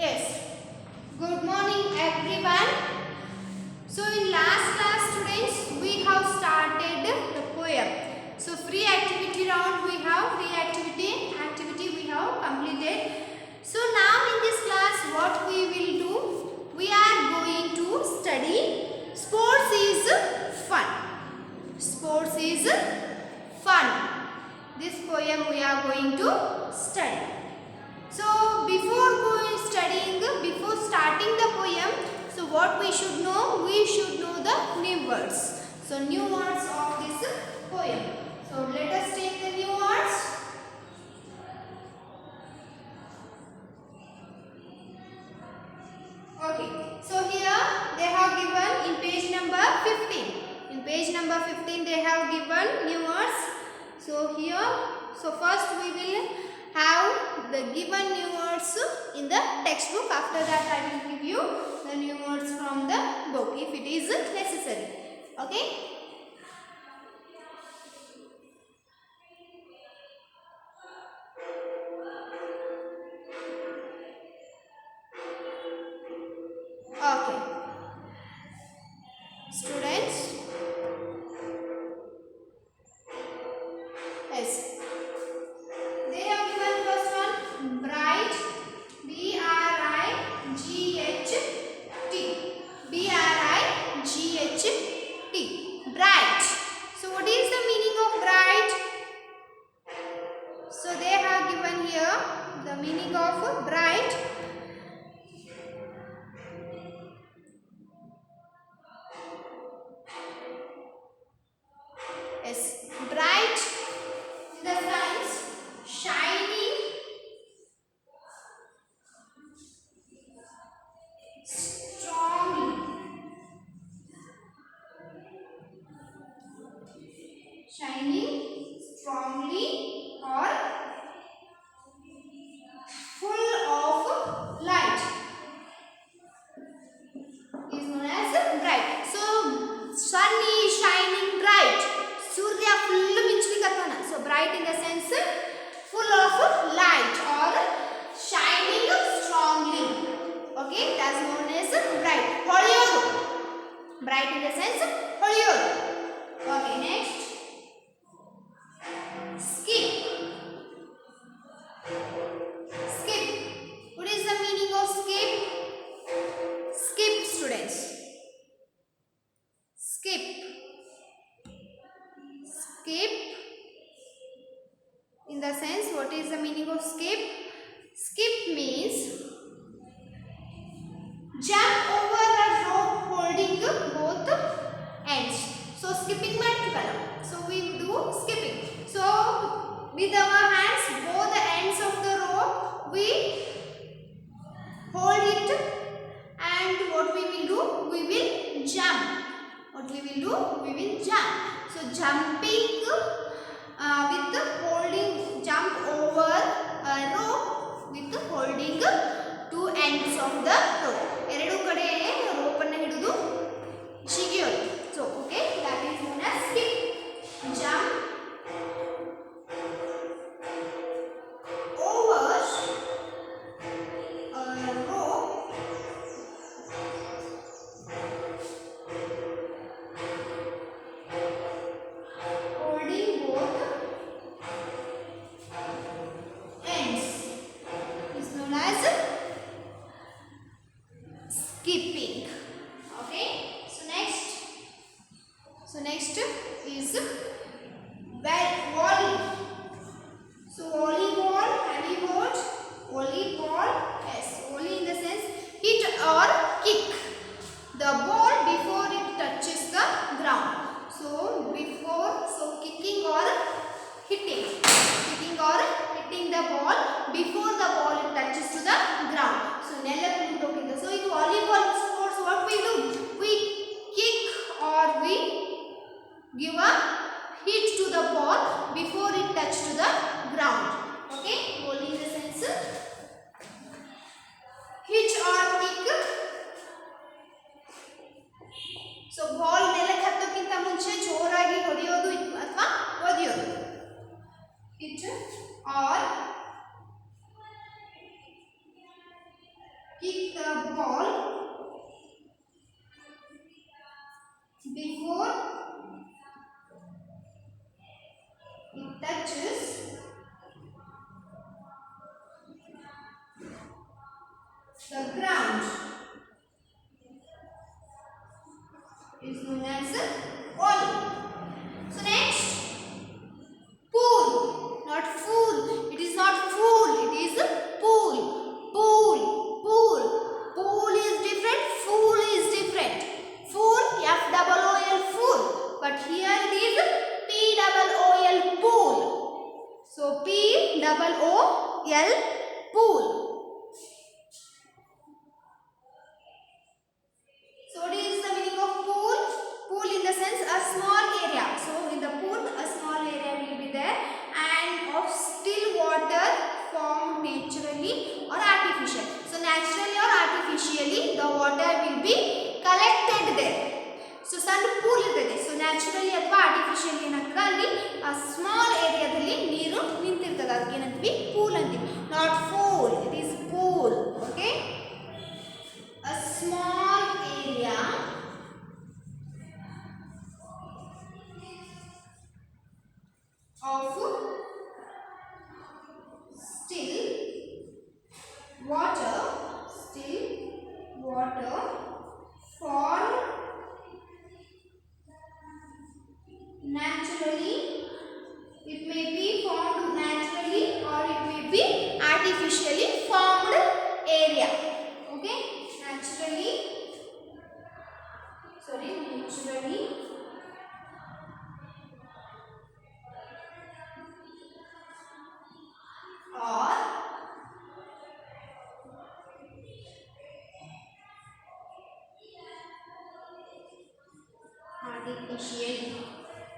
Yes. Good morning everyone. So in last class students we have started the poem. So free activity round we have activity we have completed. So now in this class what we will do? We are going to study sports is fun. Sports is fun. This poem we are going to study. So before starting the poem, so what we should know? We should know the new words. So new words of this poem. So let us take the new words. Okay. So here they have given in page number 15. In page number 15 they have given new words. So here, so first we will have the given new words in the textbook. After that I will give you the new words from the book if it is necessary. Okay. Okay. Students. Yes. They have given first one bright. B-R-I-G-H-T. B-R-I-G-H-T. Bright. So what is the meaning of bright? So they have given here the meaning of bright. Yes, bright in the sense shining, strongly. Shining strongly or full of light is known as bright. So sun is shining bright. Surya full minchli katana. So bright in the sense full of light or shining strongly. Okay, that's known as bright. Holiyodu. Bright in the sense holiyodu. Okay, next. Skip. Skip. What is the meaning of skip? Skip, students. Skip. Skip. In the sense, what is the meaning of skip? Skip means jump over a rope holding both ends. So skipping ಮಾಡ್ತೀವಲ್ಲ. So we do skipping. So with our hands, both the ends of the rope, we hold it, and what we will do? We will jump. What we will do? We will jump. So jumping with holding, jump over a rope with holding two ends of the rope. ಎರಡು ಕಡೆ rope ಅನ್ನು ಹಿಡಿದು ಜಿಗಿಯೋದು. So okay, that is known as skip. Jump over a rope holding both ends is known as kick the ball before it touches the ground is known as volley. So next, pool, not fool. It is not fool. It is pool. Pool, pool. Pool is different. Fool is different. Fool, F-O-O-L, fool. But here it is P-O-O-L, pool. So P-O-O-L, pool. So what is the meaning of pool? Pool in the sense a small area. So in the pool a small area will be there and of still water formed naturally or artificial. So naturally or artificially the water will be collected there. So ಸಣ್ಣ pool ಇರ್ತದೆ. So naturally ಅಥವಾ artificially ಏನಾಗ್ತದೆ ಅಲ್ಲಿ a small ಏರಿಯಾದಲ್ಲಿ ನೀರು ನಿಂತಿರ್ತದೆ. ಅದಕ್ಕೆ ಏನಂತೀವಿ pool ಅಂತೀವಿ. Not fool, it is pool. Okay? A small area of still water formed naturally. It may be formed naturally or it may be artificially formed area. Okay, naturally or artificially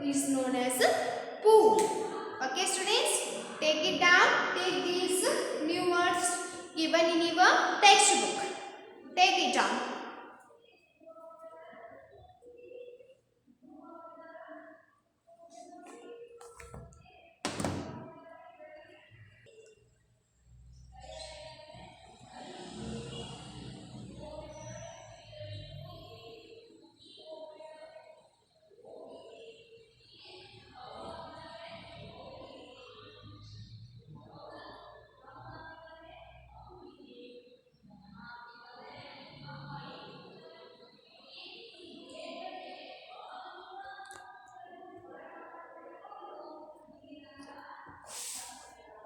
is known as pool. Okay students, take it down. Take these new words given in your textbook. Take it down.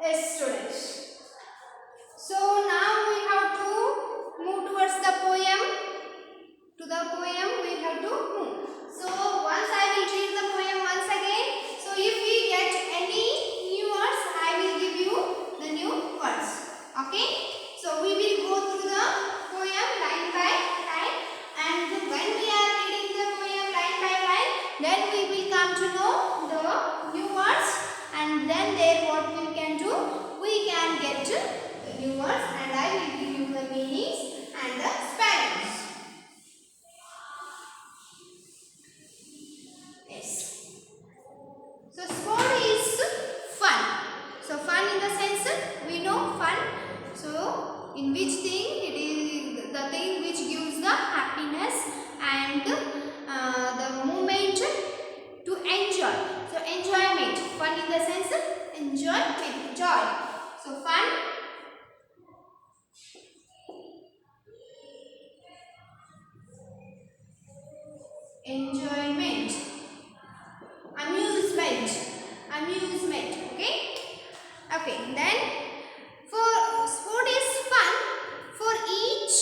Yes students. So now we have to move towards the poem. To the poem we have to move. So once I will read the poem once again. So if we get any new words, I will give you the new words. Okay? So we will go through the poem line by line, and when we are reading the poem line by line, then we will come to know the new words, and then there what we can do, we can get the new words, and I will give you the meanings and the spellings. Yes. So sport is fun. So fun in the sense we know fun. So in which thing it is the thing which gives the happiness and the moment to enjoy. So enjoyment. Fun in the sense enjoyment, joy. So fun, enjoyment, amusement. Okay. Okay. Then for sport is fun for each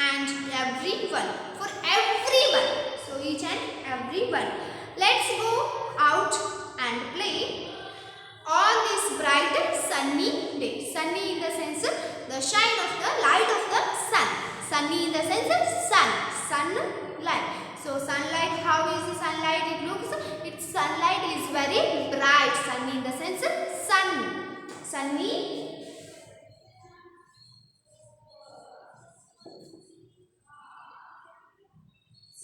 and everyone. For everyone. So each and everyone. Let's go out and play on this bright sunny day. Sunny in the sense the shine of the light of the sun. Sunny in the sense sunlight. So sunlight, how is the sunlight? It looks, its sunlight is very bright. Sunny in the sense sunny.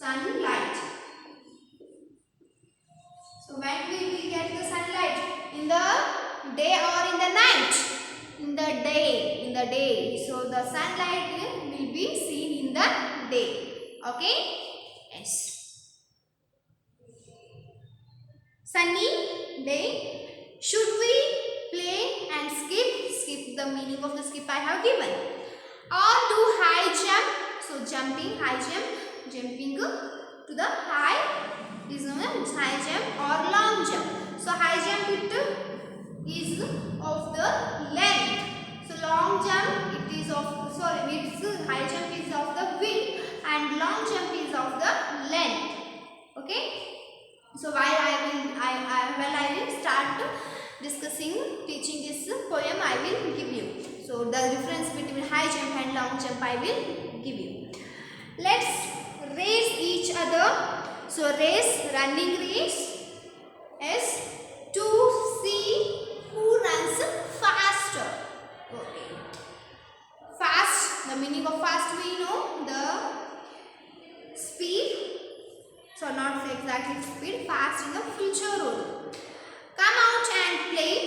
Sunlight. So when we will get the sunlight? In the day or in the night? In the day. So the sunlight will be seen in the day. Okay? Yes. Sunny day. Should we play and skip? Skip, the meaning of the skip I have given. Or do high jump. So jumping, high jump, jumping to the high is known as high jump or long jump. So high jump it is of the length. So long jump it is of, sorry, it's high jump is of the width and long jump is of the length. Okay. So while I will start discussing, teaching this poem, I will give you. So the difference between high jump and long jump I will give you. Let's race each other. So race, running race. Yes. To see who runs faster. Okay. Fast, the meaning of fast we know, the speed. So not exactly speed, fast in the future rule. Come out and play.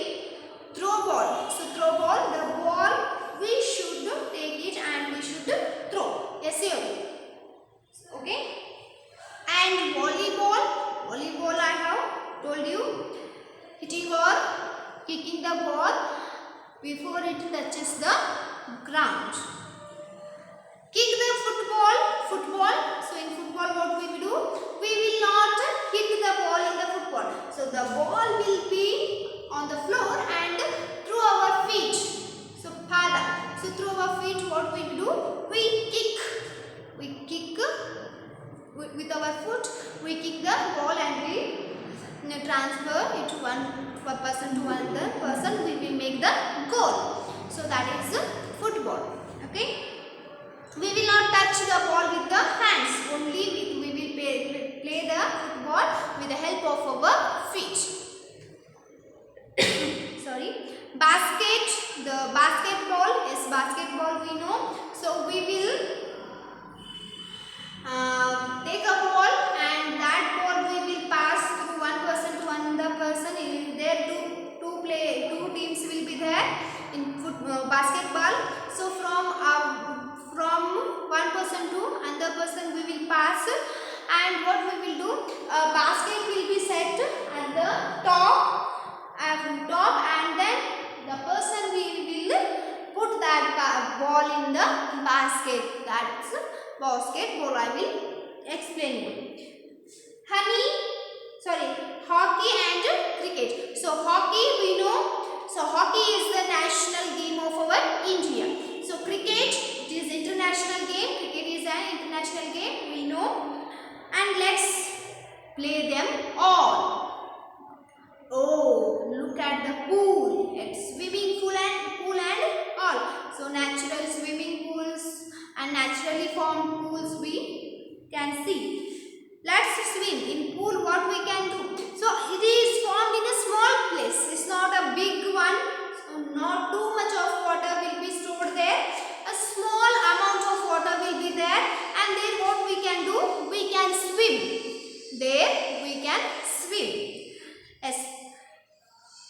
Throw ball. So throw ball, the ball we should take it and we should throw. Yes, you. Okay. And volleyball. Volleyball I have told you. Hitting or kicking the ball before it touches the ground. Kick the football. Football. So in football what we will do? We will not hit the ball in the football. So the ball will be on the floor and through our feet. So pada. So through our feet what we will do? We kick. We kick with our foot. We kick the ball and we transfer it to one person to another person. We will make the goal. So that is football. Okay. We will not touch the ball with the hands. Only we will play the football with the help of our feet. Sorry. Basket. The basketball is basketball we know. So we will take a ball and that ball we will pass through one person to another person. There two teams will be there in basketball. So from one person to another person we will pass, and what we will do, a basket will be set at the top and then the person will put that ball in the basket. That's basketball I will explain you. Hockey and cricket. So hockey we know, so hockey is the national game of our India. So cricket, it is international game. Cricket is an international game we know, and let's play them all. Oh, look at the pool. It's swimming pool and all. So natural swimming pools and naturally formed pools we can see. Let's swim in pool. What we can do? So it is formed in a small place. It's not a big one. So not too much of water will be stored there. A small amount of water will be there, and then what we can do? We can swim. There we can swim. Yes.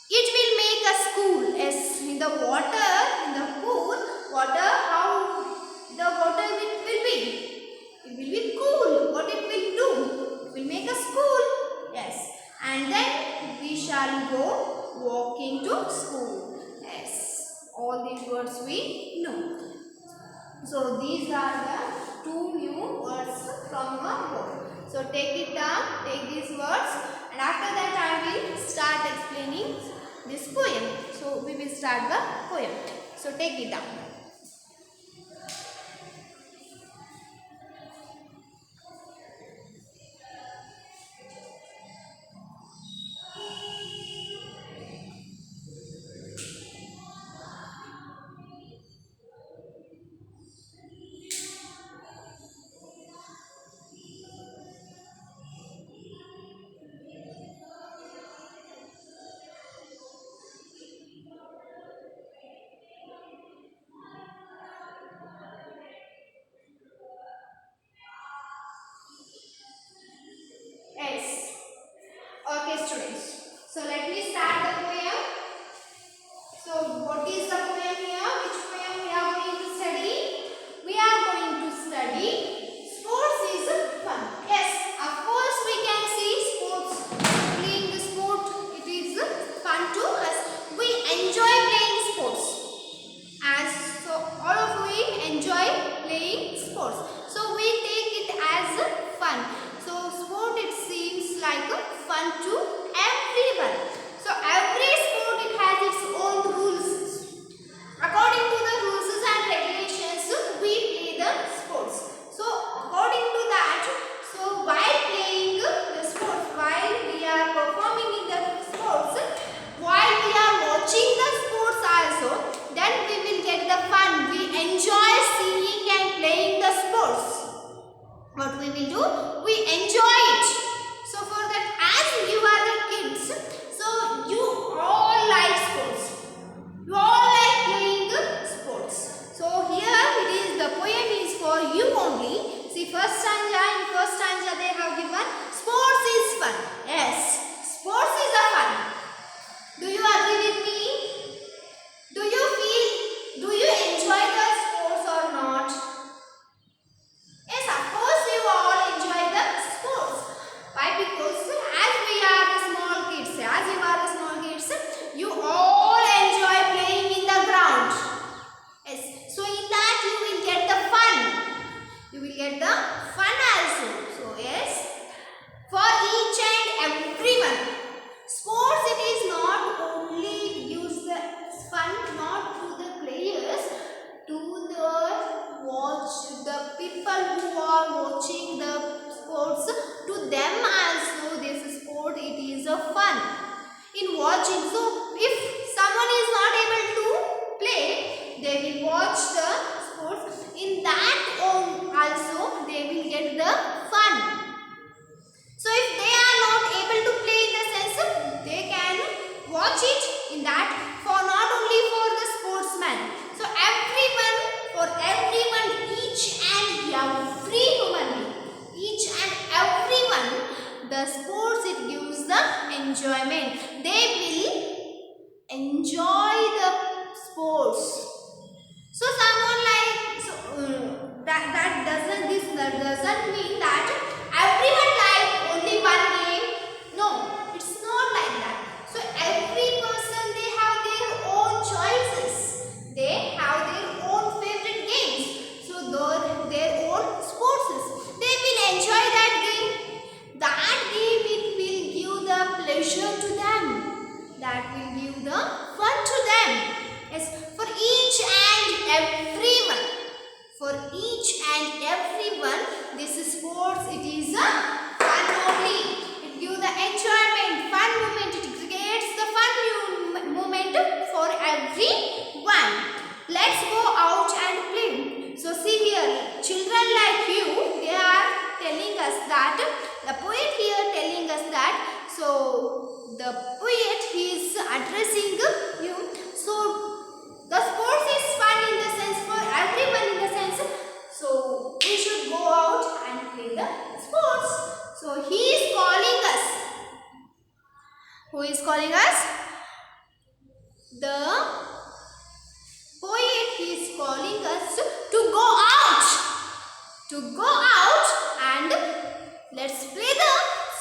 It will make a school. Yes, in the water, in the pool, water, how the water will be? It will be cool. What it will do? It will make a school. Yes. And then we shall go walking to school. Yes. All these words we know. So these are the two new words from our book. So take it down, take these words, and after that I will start explaining this poem. So we will start the poem. So take it down. sports. So we take it as fun. So sport, it seems like fun to everyone. So every sport, it has its own rules. According to the rules and regulations, we play the sports. So according to that, so while playing the sports, while we are performing in the sports, while we are watching the sports also, then we will get the fun. We enjoy seeing and playing the sports. What we will do? We enjoy it. So for that, as you are the kids, so you all like sports. You all like playing sports. So here it is, the poem is for you only. See, first stanza, in first stanza they have given sports is fun. Yes, sports is a fun. Do you agree with me? Do you enjoy the sports or not? Yes, of course you all enjoy the sports. Why? Because as we are the small kids, as you are the small kids, you all enjoy playing in the ground. Yes, so in that you will get the fun. You will get the fun also. So yes, for each and everyone, sports, it is not only use the fun not to the players, to the people who are watching the sports, to them also this sport, it is a fun in watching. So if someone is not able to play, they will watch the sports. In that also they will get the fun. So if they are not able to play in the sense, they can watch it in that, for not only for the sportsman. So everyone, for everyone, each and every human being, each and everyone, the sports, it gives the enjoyment. They will enjoy the sports. So someone like, so that doesn't mean that everyone like only one game. No, it's not like that. So every person, they have their own choices. They have their own favorite games. So their own sports. They will enjoy that game. That game, it will give the pleasure to them. That will give the fun to them. Yes, for each and everyone. For each and everyone, this sports, it is a fun only. It gives the enjoyment, fun moment. It creates the fun moment for everyone. Let's go out and play. So see here, children like you, they are telling us that, the poet here telling us that, so the poet, he is addressing you. So the sports is fun in the sense, for everyone in the sense, so we should go out and play the sports. So he is calling us. Who is calling us? The poet, he is calling us to go out. To go out and let's play the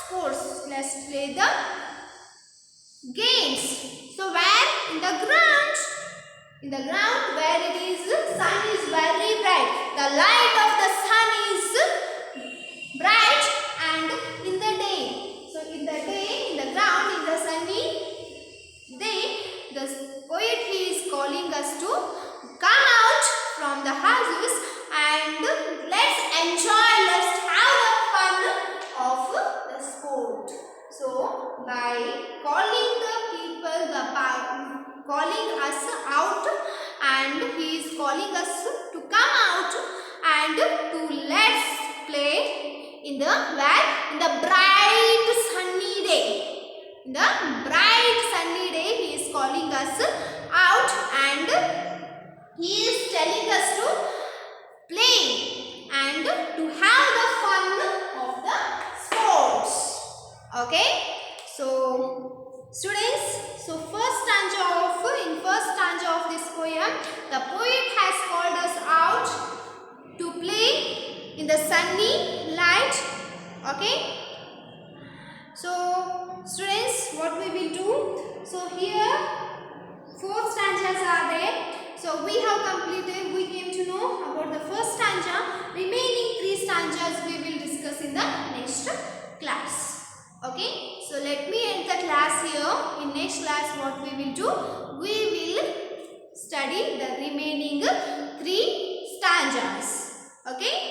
sports. Let's play the games. So where? In the ground. In the ground where it is, sun is very bright. The light of the sun is bright, and in the day. So in the day, in the ground, in the sunny day, the poet, he is calling us to come out from the houses and let's enjoy, let's have the fun of the sport. So by calling the people, calling us out, and he is calling us to come out and to let's play in the where? In the bright sunny day. In the bright sunny day, he is calling us out and he is telling us to play and to have the fun of the sports. Okay, so students, so in first stanza of this poem, the poet has called us out to play in the sunny light. Okay, so students, what we will do? So here 4 stanzas are there. So we have completed, we came to know about the first stanza. Remaining 3 stanzas we will discuss in the next class. Okay, so let me end the class here. In next class what we will do? We will study the remaining 3 stanzas. Okay.